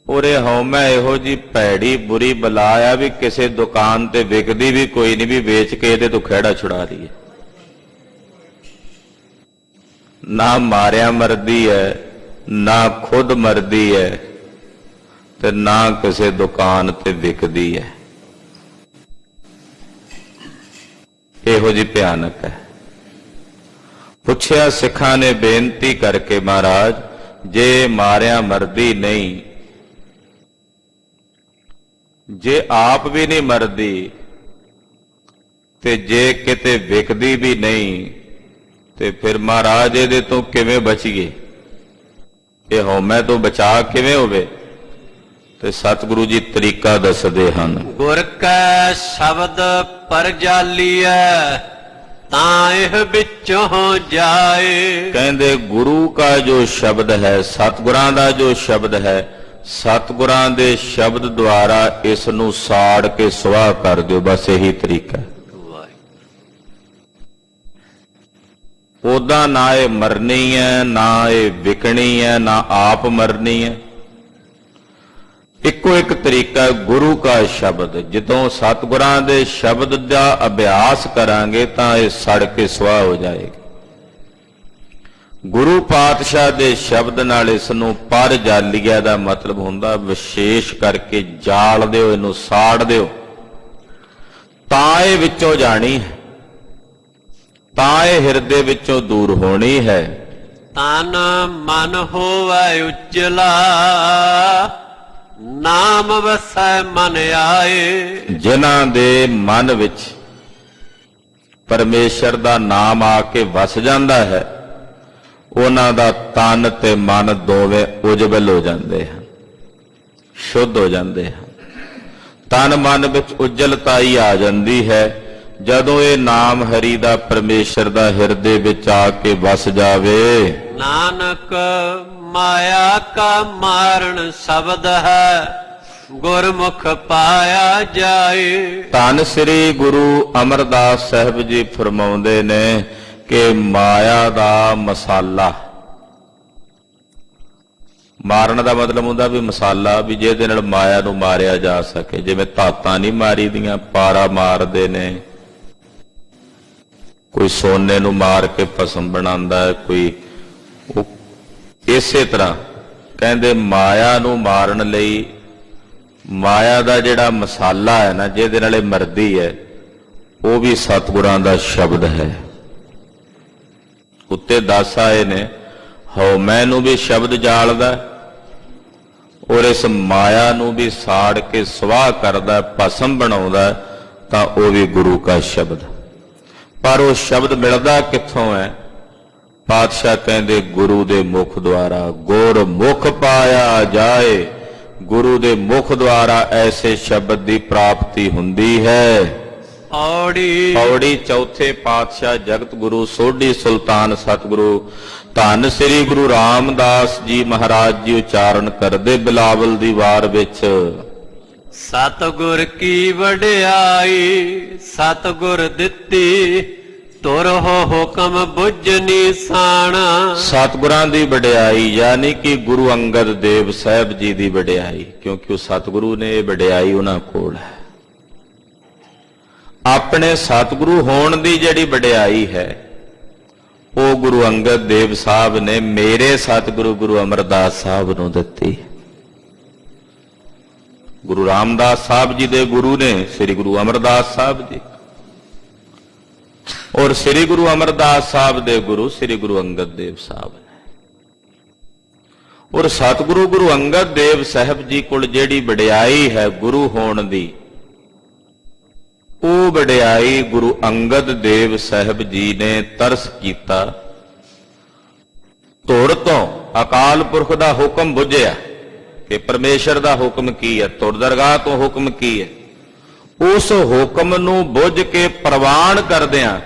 ਔਰ ਇਹ ਹਉਮੈ ਇਹੋ ਜੀ ਭੈੜੀ ਬੁਰੀ ਬਲਾ ਆ ਵੀ ਕਿਸੇ ਦੁਕਾਨ ਤੇ ਵਿਕਦੀ ਵੀ ਕੋਈ ਨਹੀਂ, ਵੀ ਵੇਚ ਕੇ ਇਹਦੇ ਤੋਂ ਖਹਿੜਾ ਛੁਡਾ ਲਈਏ। ਨਾ ਮਾਰਿਆ ਮਰਦੀ ਹੈ, ਨਾ ਖੁਦ ਮਰਦੀ ਹੈ, ਤੇ ਨਾ ਕਿਸੇ ਦੁਕਾਨ ਤੇ ਵਿਕਦੀ ਹੈ। ਇਹੋ ਜੀ ਭਿਆਨਕ ਹੈ। ਪੁੱਛਿਆ ਸਿੱਖਾਂ ਨੇ ਬੇਨਤੀ ਕਰਕੇ, ਮਹਾਰਾਜ ਜੇ ਮਾਰਿਆ ਮਰਦੀ ਨਹੀਂ, ਜੇ ਆਪ ਵੀ ਨਹੀਂ ਮਰਦੀ, ਤੇ ਜੇ ਕਿਤੇ ਵਿਕਦੀ ਵੀ ਨਹੀਂ, ਤੇ ਫਿਰ ਮਹਾਰਾਜ ਇਹਦੇ ਤੋਂ ਕਿਵੇਂ ਬਚੀਏ? ਇਹ ਹਉਮੈ ਤੋਂ ਬਚਾ ਕਿਵੇਂ ਹੋਵੇ? ਤੇ ਸਤਿਗੁਰੂ ਜੀ ਤਰੀਕਾ ਦੱਸਦੇ ਹਨ। ਗੁਰ ਕੈ ਸ਼ਬਦ ਪਰਜਾਲੀਐ, ਤਾਂ ਇਹ ਵਿੱਚੋਂ ਜਾਏ। ਕਹਿੰਦੇ ਗੁਰੂ ਕਾ ਜੋ ਸ਼ਬਦ ਹੈ, ਸਤਿਗੁਰਾਂ ਦਾ ਜੋ ਸ਼ਬਦ ਹੈ, ਸਤਿਗੁਰਾਂ ਦੇ ਸ਼ਬਦ ਦੁਆਰਾ ਇਸ ਨੂੰ ਸਾੜ ਕੇ ਸੁਆਹ ਕਰ ਦਿਓ। ਬਸ ਇਹੀ ਤਰੀਕਾ ਹੈ। ਉਹਦਾ ਨਾ ਇਹ ਮਰਨੀ ਹੈ, ਨਾ ਇਹ ਵਿਕਣੀ ਹੈ, ਨਾ ਆਪ ਮਰਨੀ ਹੈ। ਇੱਕੋ ਇੱਕ ਤਰੀਕਾ ਗੁਰੂ ਕਾ ਸ਼ਬਦ। ਜਦੋਂ ਸਤਿਗੁਰਾਂ ਦੇ ਸ਼ਬਦ ਦਾ ਅਭਿਆਸ ਕਰਾਂਗੇ ਤਾਂ ਇਹ ਸੜ ਕੇ ਸੁਆਹ ਹੋ ਜਾਏਗੀ। ਗੁਰੂ ਪਾਤਸ਼ਾਹ ਦੇ ਸ਼ਬਦ ਨਾਲ ਇਸ ਨੂੰ ਪਰ ਜਾਲੀਆ ਦਾ ਮਤਲਬ ਹੁੰਦਾ ਵਿਸ਼ੇਸ਼ ਕਰਕੇ ਜਾਲ ਦਿਓ, ਇਹਨੂੰ ਸਾੜ ਦਿਓ, ਤਾਂ ਇਹ ਵਿੱਚੋਂ ਜਾਣੀ ਹੈ, ਤਾਂ ਇਹ ਹਿਰਦੇ ਵਿੱਚੋਂ ਦੂਰ ਹੋਣੀ ਹੈ। ਤਨ ਮਨ ਹੋਵੈ ਉਜਲਾ, ਨਾਮ ਵਸੈ ਮਨ ਆਏ। ਜਿਨ੍ਹਾਂ ਦੇ ਮਨ ਵਿੱਚ ਪਰਮੇਸ਼ਰ ਦਾ ਨਾਮ ਆ ਕੇ ਵਸ ਜਾਂਦਾ ਹੈ, ਉਹਨਾਂ ਦਾ ਤਨ ਤੇ ਮਨ ਦੋਵੇਂ ਉਜਵਲ ਹੋ ਜਾਂਦੇ ਹਨ, ਸ਼ੁੱਧ ਹੋ ਜਾਂਦੇ ਹਨ। ਤਨ ਮਨ ਵਿੱਚ ਉਜਲਤਾ ਹੀ ਆ ਜਾਂਦੀ ਹੈ ਜਦੋਂ ਇਹ ਨਾਮ ਹਰੀ ਦਾ ਪਰਮੇਸ਼ਰ ਦਾ ਹਿਰਦੇ ਵਿੱਚ ਆ ਕੇ ਵਸ ਜਾਵੇ। ਨਾਨਕ ਮਾਇਆ ਕਾ ਮਾਰਨ ਸ਼ਬਦ ਹੈ, ਗੁਰਮੁਖ ਪਾਇਆ ਜਾਏ। ਧੰਨ ਸ੍ਰੀ ਗੁਰੂ ਅਮਰਦਾਸ ਸਾਹਿਬ ਜੀ ਫਰਮਾਉਂਦੇ ਨੇ ਕਿ ਮਾਇਆ ਦਾ ਮਸਾਲਾ, ਮਾਰਨ ਦਾ ਮਤਲਬ ਹੁੰਦਾ ਵੀ ਮਸਾਲਾ, ਵੀ ਜਿਹਦੇ ਨਾਲ ਮਾਇਆ ਨੂੰ ਮਾਰਿਆ ਜਾ ਸਕੇ। ਜਿਵੇਂ ਧਾਤਾਂ ਨਹੀਂ ਮਾਰੀ ਦੀਆਂ, ਪਾਰਾ ਮਾਰਦੇ ਨੇ, ਕੋਈ ਸੋਨੇ ਨੂੰ ਮਾਰ ਕੇ ਭਸਮ ਬਣਾਉਂਦਾ ਹੈ, ਕੋਈ ਇਸੇ ਤਰ੍ਹਾਂ ਕਹਿੰਦੇ ਮਾਇਆ ਨੂੰ ਮਾਰਨ ਲਈ ਮਾਇਆ ਦਾ ਜਿਹੜਾ ਮਸਾਲਾ ਹੈ ਨਾ, ਜਿਹਦੇ ਨਾਲ ਇਹ ਮਰਦੀ ਹੈ, ਉਹ ਵੀ ਸਤਿਗੁਰਾਂ ਦਾ ਸ਼ਬਦ ਹੈ। ਉੱਤੇ ਦੱਸ ਆਏ ਨੇ ਹਉਮੈ ਨੂੰ ਵੀ ਸ਼ਬਦ ਜਾਲਦਾ, ਔਰ ਇਸ ਮਾਇਆ ਨੂੰ ਵੀ ਸਾੜ ਕੇ ਸਵਾਹ ਕਰਦਾ, ਭਸਮ ਬਣਾਉਂਦਾ, ਤਾਂ ਉਹ ਵੀ ਗੁਰੂ ਕਾ ਸ਼ਬਦ। ਪਰ ਉਹ ਸ਼ਬਦ ਮਿਲਦਾ ਕਿੱਥੋਂ ਹੈ? ਪਾਤਸ਼ਾਹ ਕਹਿੰਦੇ ਗੁਰੂ ਦੇ ਮੁਖ ਦੁਆਰਾ। ਗੁਰ ਮੁਖ ਪਾਇਆ ਜਾਏ, ਗੁਰੂ ਦੇ ਮੁਖ ਦੁਆਰਾ ਐਸੇ ਸ਼ਬਦ ਦੀ ਪ੍ਰਾਪਤੀ ਹੁੰਦੀ ਹੈ। ਪੌੜੀ ਚੌਥੇ ਪਾਤਸ਼ਾਹ ਜਗਤ ਗੁਰੂ ਸੋਢੀ ਸੁਲਤਾਨ ਸਤਿਗੁਰੂ ਧੰਨ ਸ੍ਰੀ ਗੁਰੂ ਰਾਮਦਾਸ ਜੀ ਮਹਾਰਾਜ ਜੀ ਉਚਾਰਨ ਕਰਦੇ ਬਿਲਾਵਲ ਦੀ ਵਾਰ ਵਿੱਚ। ਸਤਿਗੁਰ ਕੀ ਵਡਿਆਈ ਸਤਿਗੁਰ ਦਿੱਤੀ, ਤੁਰ ਹੋ ਹੁਕਮ ਬੁੱਝ ਨਿਸ਼ਾਨਾ। ਸਤਿਗੁਰਾਂ ਦੀ ਵਡਿਆਈ ਯਾਨੀ ਕਿ ਗੁਰੂ ਅੰਗਦ ਦੇਵ ਸਾਹਿਬ ਜੀ ਦੀ ਵਡਿਆਈ, ਕਿਉਂਕਿ ਉਹ ਸਤਿਗੁਰੂ ਨੇ, ਇਹ ਵਡਿਆਈ ਉਹਨਾਂ ਕੋਲ ਹੈ। ਆਪਣੇ ਸਤਿਗੁਰੂ ਹੋਣ ਦੀ ਜਿਹੜੀ ਵਡਿਆਈ ਹੈ, ਉਹ ਗੁਰੂ ਅੰਗਦ ਦੇਵ ਸਾਹਿਬ ਨੇ ਮੇਰੇ ਸਤਿਗੁਰੂ ਗੁਰੂ ਅਮਰਦਾਸ ਸਾਹਿਬ ਨੂੰ ਦਿੱਤੀ। ਗੁਰੂ ਰਾਮਦਾਸ ਸਾਹਿਬ ਜੀ ਦੇ ਗੁਰੂ ਨੇ ਸ੍ਰੀ ਗੁਰੂ ਅਮਰਦਾਸ ਸਾਹਿਬ ਜੀ, ਔਰ ਸ੍ਰੀ ਗੁਰੂ ਅਮਰਦਾਸ ਸਾਹਿਬ ਦੇ ਗੁਰੂ ਸ੍ਰੀ ਗੁਰੂ ਅੰਗਦ ਦੇਵ ਸਾਹਿਬ ਨੇ। ਔਰ ਸਤਿਗੁਰੂ ਗੁਰੂ ਅੰਗਦ ਦੇਵ ਸਾਹਿਬ ਜੀ ਕੋਲ ਜਿਹੜੀ ਵਡਿਆਈ ਹੈ ਗੁਰੂ ਹੋਣ ਦੀ, ਉਹ ਵਡਿਆਈ ਗੁਰੂ ਅੰਗਦ ਦੇਵ ਸਾਹਿਬ ਜੀ ਨੇ ਤਰਸ ਕੀਤਾ। ਧੁਰ ਤੋਂ ਅਕਾਲ ਪੁਰਖ ਦਾ ਹੁਕਮ ਬੁੱਝਿਆ ਕਿ ਪਰਮੇਸ਼ਰ ਦਾ ਹੁਕਮ ਕੀ ਹੈ, ਧੁਰ ਦਰਗਾਹ ਤੋਂ ਹੁਕਮ ਕੀ ਹੈ। ਉਸ ਹੁਕਮ ਨੂੰ ਬੁੱਝ ਕੇ ਪ੍ਰਵਾਨ ਕਰਦਿਆਂ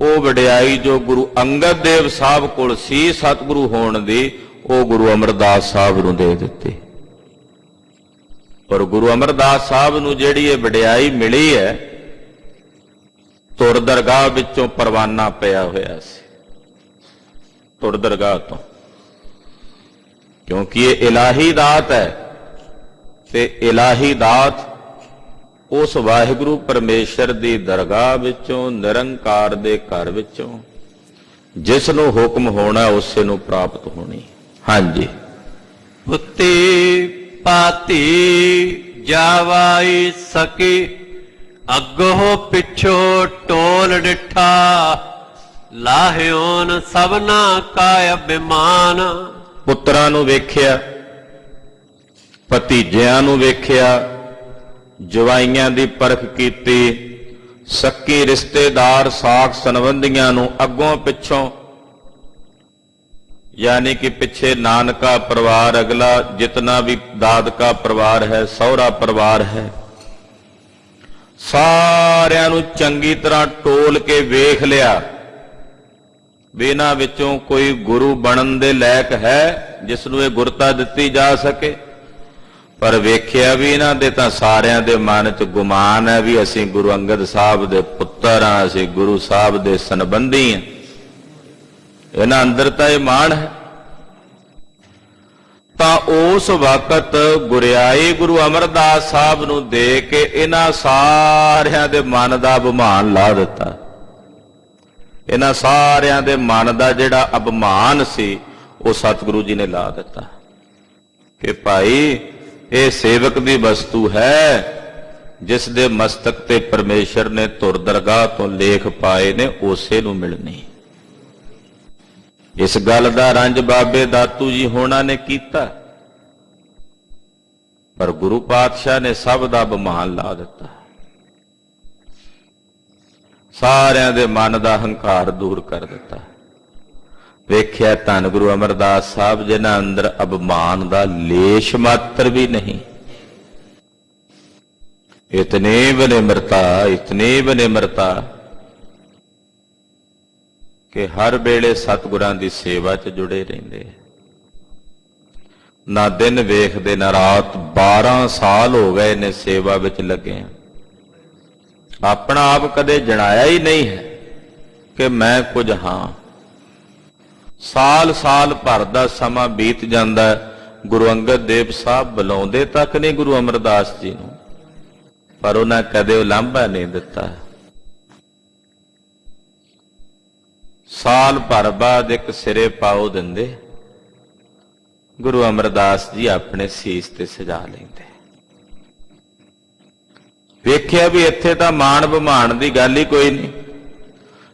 ਉਹ ਵਡਿਆਈ ਜੋ ਗੁਰੂ ਅੰਗਦ ਦੇਵ ਸਾਹਿਬ ਕੋਲ ਸੀ ਸਤਿਗੁਰੂ ਹੋਣ ਦੀ, ਉਹ ਗੁਰੂ ਅਮਰਦਾਸ ਸਾਹਿਬ ਨੂੰ ਦੇ ਦਿੱਤੀ। ਪਰ ਗੁਰੂ ਅਮਰਦਾਸ ਸਾਹਿਬ ਨੂੰ ਜਿਹੜੀ ਇਹ ਵਡਿਆਈ ਮਿਲੀ ਹੈ, ਧੁਰ ਦਰਗਾਹ ਵਿੱਚੋਂ ਪਰਵਾਨਾ ਪਿਆ ਹੋਇਆ ਸੀ, ਧੁਰ ਦਰਗਾਹ ਤੋਂ, ਕਿਉਂਕਿ ਇਹ ਇਲਾਹੀ ਦਾਤ ਹੈ। ਤੇ ਇਲਾਹੀ ਦਾਤ ਉਸ ਵਾਹਿਗੁਰੂ ਪਰਮੇਸ਼ਰ ਦੀ ਦਰਗਾਹ ਵਿੱਚੋਂ, ਨਿਰੰਕਾਰ ਦੇ ਘਰ ਵਿੱਚੋਂ, ਜਿਸ ਨੂੰ ਹੁਕਮ ਹੋਣਾ ਉਸੇ ਨੂੰ ਪ੍ਰਾਪਤ ਹੋਣੀ। ਹਾਂਜੀ। ਪੁੱਤੀ ਪਾਤੀ ਜਾਵਾਈ ਸਕੀ, ਅੱਗੋਂ ਪਿੱਛੋਂ ਟੋਲ ਡਿਠਾ, ਲਾਹਿਓਨ ਸਭਨਾ ਕਾ ਅਭਿਮਾਨ। ਪੁੱਤਰਾਂ ਨੂੰ ਵੇਖਿਆ, ਭਤੀਜਿਆਂ ਨੂੰ ਵੇਖਿਆ, ਜਵਾਈਆਂ ਦੀ ਪਰਖ ਕੀਤੀ, ਸੱਕੀ ਰਿਸ਼ਤੇਦਾਰ ਸਾਕ ਸੰਬੰਧੀਆਂ ਨੂੰ ਅੱਗੋਂ ਪਿੱਛੋਂ, यानी कि पिछे नानका परिवार, अगला जितना भी दादका परिवार है, सहुरा परिवार है, सारियां नूं चंगी तरह टोल के वेख लिया भी इन्हां विचों कोई गुरु बनन दे लायक है जिसनूं ये गुरता दित्ती जा सके। पर वेख्या भी इन्हां दे तां सारियां दे मन च गुमान है भी असीं गुरु अंगद साहब दे पुत्तर हां, असीं गुरु साहब दे संबंधी हां। इन्हां अंदर तां इह मान है। तां उस वक्त गुरियाई गुरु अमरदास साहब नूं दे के इन्हां सारियां दे मन दा अभिमान ला दिता। इन्हां सारियां दे मन दा जिहड़ा अभिमान सी वो सतगुरु जी ने ला दिता कि भाई ये सेवक दी वस्तु है जिस दे मस्तक ते परमेश्वर ने धुर दरगाह तो लेख पाए ने, उसे नूं मिलनी। इस गल दा रंज बाबे दातू जी होना ने कीता, पर गुरु पातशाह ने सब दा अभिमान ला दिता। सारियां दे मन दा हंकार दूर कर दिता। वेख्या धन गुरु अमरदास साहब जिन्हां अंदर अभिमान दा लेश मात्र भी नहीं। इतनी विनिम्रता कि हर वेले सतगुरां दी सेवा च जुड़े रहिंदे। ना दिन वेखदे ना रात, 12 साल हो गए ने सेवा विच लगे हैं। अपना आप कदे जणाया ही नहीं है कि मैं कुछ हां। साल साल भर दा समा बीत जांदा, गुरु अंगद देव साहब बुलाउंदे तक नहीं गुरु अमरदास जी नूं, पर उन्हां कदे उलांभा नहीं दिता। साल भर बाद एक सिरे पाओ दिंदे, गुरु अमरदास जी अपने सीस ते सजा लेंदे। वेख्या भी इत्थे तां मान बमान दी गल ही कोई नहीं।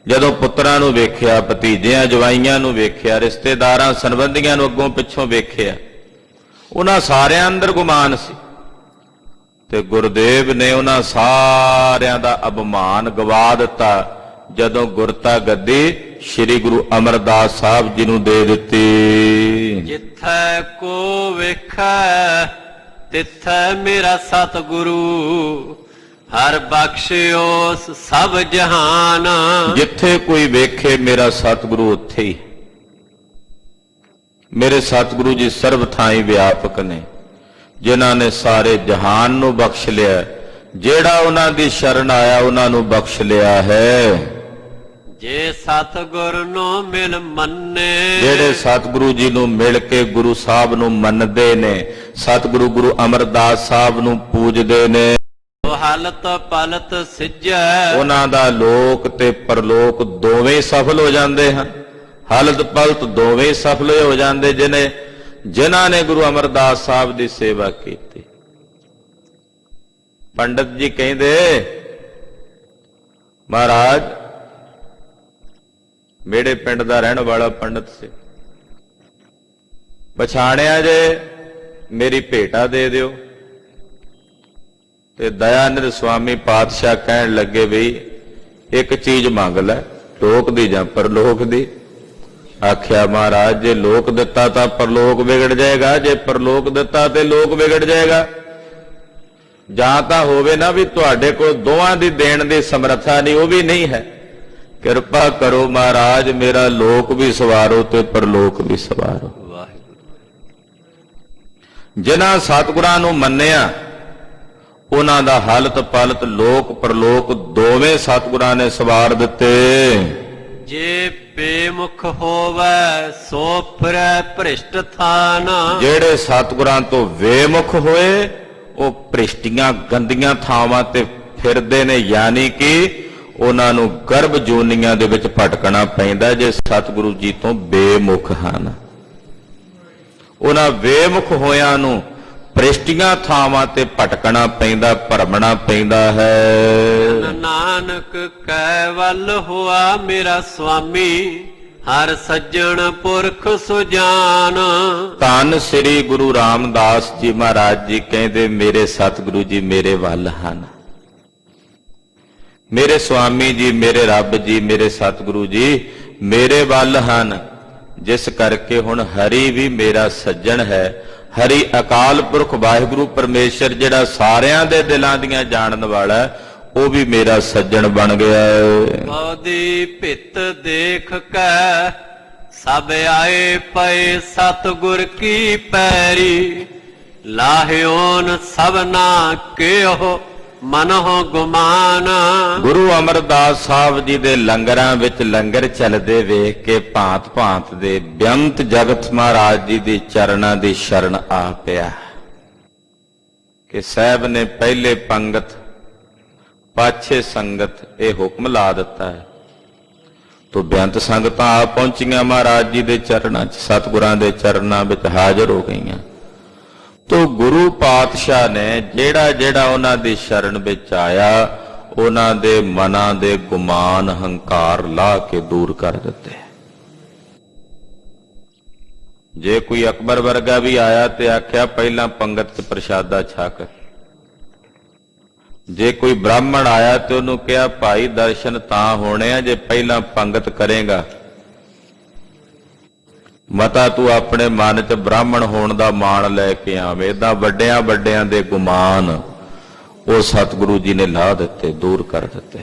जदों पुत्रां नूं वेख्या, भतीजियां जवाइयां नूं वेख्या, रिश्तेदारां संबंधियां नूं अग्गों पिछों वेख्या, उन्हां सारियां अंदर गुमान सी ते गुरुदेव ने उन्हां सारियां दा अभिमान गवा दिता जदों गुरता गद्दी श्री गुरु अमरदास साहब जी नूं दे दित्ती। जिथे को वेखै तिथे मेरा सतगुरु, हर बख्शियोस सब जहान। जिथे कोई वेखे मेरा सतगुरु उत्थे ही। मेरे सतगुरु जी सर्व थाई व्यापक ने, जिन्हां ने सारे जहान नूं बख्श लिया। जेड़ा उन्हां दी शरण आया उन्हां नूं बख्श लिया है। जे सतगुरु नूं मिल मन्ने, जेड़े सतगुरु जी नूं मिल के गुरु साहब नूं मनदे ने, सतगुरु गुरु अमरदास साहब नूं पूजदे ने, हलत पलत सिज्जै, उन्हां दा लोक ते परलोक दोवें सफल हो जांदे हन। हलत पलत दोवें सफल हो जांदे जिन्हां ने गुरु अमरदास साहब दी सेवा कीती। पंडित जी कहंदे महाराज मेरे पिंड दा रहण वाला पंडित से पछाणिया जे मेरी भेटा दे दिओ। ते दयानंद स्वामी पातशाह कहण लगे बई एक चीज मंग लै, लोक दी जां परलोक दी। आख्या महाराज जे लोक दिता तां परलोक बिगड़ जाएगा, जे परलोक दिता ते लोक बिगड़ जाएगा। जां तां होवे ना भी तुहाडे कोल दोवां दी देण दी समर्था नहीं, वो भी नहीं है। ਕਿਰਪਾ ਕਰੋ ਮਹਾਰਾਜ, ਮੇਰਾ ਲੋਕ ਵੀ ਸਵਾਰੋ ਤੇ ਪਰਲੋਕ ਵੀ ਸਵਾਰੋ। ਵਾਹਿਗੁਰੂ। ਜਿਨ੍ਹਾਂ ਸਤਿਗੁਰਾਂ ਨੂੰ ਮੰਨਿਆ ਉਹਨਾਂ ਦਾ ਹਲਤ ਪਲਤ ਲੋਕ ਪਰਲੋਕ ਦੋਵੇਂ ਸਤਿਗੁਰਾਂ ਨੇ ਸਵਾਰ ਦਿੱਤੇ। ਜੇ ਬੇਮੁਖ ਹੋਵੈ ਸੋ ਫਿਰੈ ਭ੍ਰਿਸ਼ਟ ਥਾਨ। ਜਿਹੜੇ ਸਤਿਗੁਰਾਂ ਤੋਂ ਵੇਮੁਖ ਹੋਏ ਉਹ ਭ੍ਰਿਸ਼ਟੀਆਂ ਗੰਦੀਆਂ ਥਾਵਾਂ ਤੇ ਫਿਰਦੇ ਨੇ, ਯਾਨੀ ਕਿ ਉਹਨਾਂ ਨੂੰ ਗਰਭ ਜੋਨੀਆਂ ਦੇ ਵਿੱਚ ਭਟਕਣਾ ਪੈਂਦਾ ਜੇ ਸਤਿਗੁਰੂ ਜੀ ਤੋਂ ਬੇਮੁਖ ਹਨ। ਉਹਨਾਂ ਬੇਮੁਖ ਹੋਇਆਂ ਨੂੰ ਭ੍ਰਿਸ਼ਟੀਆਂ ਥਾਵਾਂ ਤੇ ਭਟਕਣਾ ਪੈਂਦਾ, ਭਰਮਣਾ ਪੈਂਦਾ ਹੈ। ਨਾਨਕ ਕੈ ਵੱਲ ਹੋਆ ਮੇਰਾ ਸੁਆਮੀ, ਹਰ ਸੱਜਣ ਪੁਰਖ ਸੁਜਾਨ। ਧੰਨ ਸ੍ਰੀ ਗੁਰੂ ਰਾਮਦਾਸ ਜੀ ਮਹਾਰਾਜ ਜੀ ਕਹਿੰਦੇ, ਮੇਰੇ ਸਤਿਗੁਰੂ ਜੀ ਮੇਰੇ ਵੱਲ ਹਨ, ਮੇਰੇ ਸੁਆਮੀ ਜੀ, ਮੇਰੇ ਰੱਬ ਜੀ, ਮੇਰੇ ਸਤਿਗੁਰੂ ਜੀ ਮੇਰੇ ਵੱਲ ਹਨ। ਜਿਸ ਕਰਕੇ ਹੁਣ ਹਰੀ ਵੀ ਮੇਰਾ ਸੱਜਣ ਹੈ। ਹਰੀ ਅਕਾਲ ਪੁਰਖ ਵਾਹਿਗੁਰੂ ਪਰਮੇਸ਼ਰ ਜਿਹੜਾ ਸਾਰਿਆਂ ਦੇ ਦਿਲਾਂ ਦੀਆਂ ਜਾਣਨ ਵਾਲਾ, ਉਹ ਵੀ ਮੇਰਾ ਸੱਜਣ ਬਣ ਗਿਆ ਹੈ। ਬਹੁਦੀ ਭਿਤ ਦੇਖ ਕੈ ਸਭ ਆਏ ਪਏ ਸਤਿਗੁਰ ਕੀ ਪੈਰੀ। ਲਾਹਿਓਨ ਸਭਨਾ ਕਿਓ ਮਨਹੁ ਗੁਮਾਨ। ਗੁਰੂ ਅਮਰਦਾਸ ਸਾਹਿਬ ਜੀ ਦੇ ਲੰਗਰਾਂ ਵਿੱਚ ਲੰਗਰ ਚੱਲਦੇ ਵੇਖ ਕੇ ਭਾਂਤ ਭਾਂਤ ਦੇ ਬੇਅੰਤ ਜਗਤ ਮਹਾਰਾਜ ਜੀ ਦੇ ਚਰਨਾਂ ਦੀ ਸ਼ਰਨ ਆ ਪਿਆ ਕਿ ਸਾਹਿਬ ਨੇ ਪਹਿਲੇ ਪੰਗਤ ਪਾਛੇ ਸੰਗਤ ਇਹ ਹੁਕਮ ਲਾ ਦਿੱਤਾ ਹੈ। ਤੋ ਬੇਅੰਤ ਸੰਗਤਾਂ ਆ ਪਹੁੰਚੀਆਂ ਮਹਾਰਾਜ ਜੀ ਦੇ ਚਰਨਾਂ 'ਚ, ਸਤਿਗੁਰਾਂ ਦੇ ਚਰਨਾਂ ਵਿੱਚ ਹਾਜ਼ਰ ਹੋ ਗਈਆਂ। ਤੋ ਗੁਰੂ ਪਾਤਸ਼ਾਹ ਨੇ ਜਿਹੜਾ ਜਿਹੜਾ ਉਹਨਾਂ ਦੀ ਸ਼ਰਨ ਵਿੱਚ ਆਇਆ, ਉਹਨਾਂ ਦੇ ਮਨਾਂ ਦੇ ਗੁਮਾਨ ਹੰਕਾਰ ਲਾ ਕੇ ਦੂਰ ਕਰ ਦਿੱਤੇ। ਜੇ ਕੋਈ ਅਕਬਰ ਵਰਗਾ ਵੀ ਆਇਆ ਤੇ ਆਖਿਆ ਪਹਿਲਾਂ ਪੰਗਤ 'ਚ ਪ੍ਰਸ਼ਾਦਾ ਛਕ। ਜੇ ਕੋਈ ਬ੍ਰਾਹਮਣ ਆਇਆ ਤੇ ਉਹਨੂੰ ਕਿਹਾ ਭਾਈ ਦਰਸ਼ਨ ਤਾਂ ਹੋਣੇ ਆ ਜੇ ਪਹਿਲਾਂ ਪੰਗਤ ਕਰੇਗਾ। ਮਤਾ ਤੂੰ ਆਪਣੇ ਮਨ 'ਚ ਬ੍ਰਾਹਮਣ ਹੋਣ ਦਾ ਮਾਣ ਲੈ ਕੇ ਆਵੇਂ। ਏਦਾਂ ਵੱਡਿਆਂ ਵੱਡਿਆਂ ਦੇ ਗੁਮਾਨ ਉਹ ਸਤਿਗੁਰੂ ਜੀ ਨੇ ਲਾ ਦਿੱਤੇ, ਦੂਰ ਕਰ ਦਿੱਤੇ।